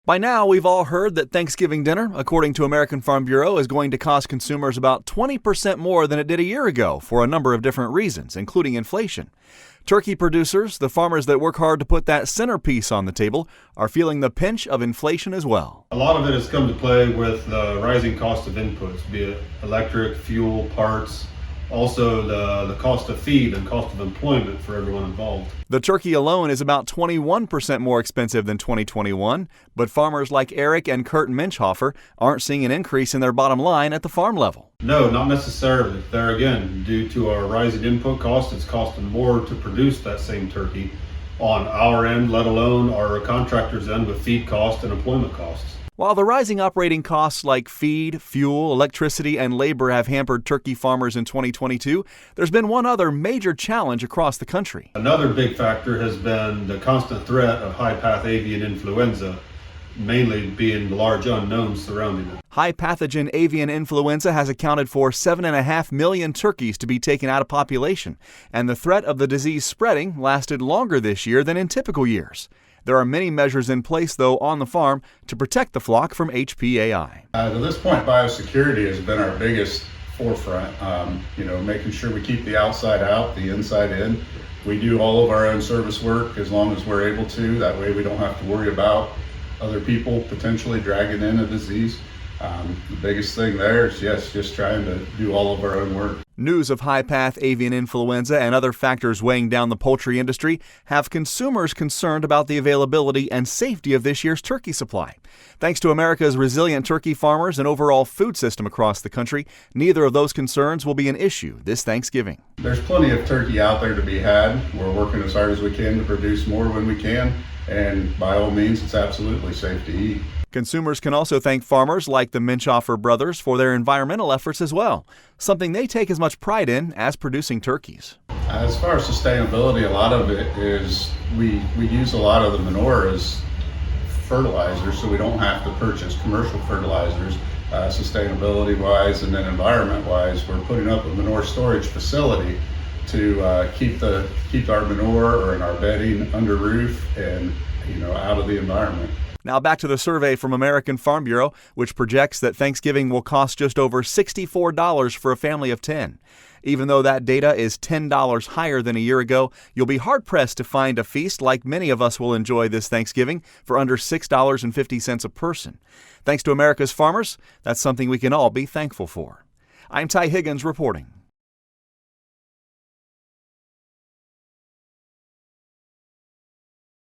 By now, we've all heard that Thanksgiving dinner, according to American Farm Bureau, is going to cost consumers about 20% more than it did a year ago for a number of different reasons, including inflation. Turkey producers, the farmers that work hard to put that centerpiece on the table, are feeling the pinch of inflation as well. A lot of it has come to play with the rising cost of inputs, be it electric, fuel, parts, also the cost of feed and cost of employment for everyone involved. The turkey alone is about 21% more expensive than 2021, but farmers like Eric and Kurt Minchhofer aren't seeing an increase in their bottom line at the farm level. No, not necessarily. There again, due to our rising input costs, it's costing more to produce that same turkey on our end, let alone our contractors' end with feed costs and employment costs. While the rising operating costs like feed, fuel, electricity, and labor have hampered turkey farmers in 2022, there's been one other major challenge across the country. Another big factor has been the constant threat of high-path avian influenza, mainly being the large unknowns surrounding it. High-pathogen avian influenza has accounted for 7.5 million turkeys to be taken out of population, and the threat of the disease spreading lasted longer this year than in typical years. There are many measures in place, though, on the farm to protect the flock from HPAI. To this point, biosecurity has been our biggest forefront. Making sure we keep the outside out, the inside in. We do all of our own service work as long as we're able to. That way we don't have to worry about other people potentially dragging in a disease. The biggest thing there is, just trying to do all of our own work. News of high-path avian influenza and other factors weighing down the poultry industry have consumers concerned about the availability and safety of this year's turkey supply. Thanks to America's resilient turkey farmers and overall food system across the country, neither of those concerns will be an issue this Thanksgiving. There's plenty of turkey out there to be had. We're working as hard as we can to produce more when we can, and by all means, it's absolutely safe to eat. Consumers can also thank farmers like the Minchhofer brothers for their environmental efforts as well, something they take as much pride in as producing turkeys. As far as sustainability, a lot of it is we use a lot of the manure as fertilizer, so we don't have to purchase commercial fertilizers. Sustainability-wise and then environment-wise, we're putting up a manure storage facility to keep our manure and our bedding under roof and out of the environment. Now back to the survey from American Farm Bureau, which projects that Thanksgiving will cost just over $64 for a family of 10. Even though that data is $10 higher than a year ago, you'll be hard-pressed to find a feast like many of us will enjoy this Thanksgiving for under $6.50 a person. Thanks to America's farmers, that's something we can all be thankful for. I'm Ty Higgins reporting.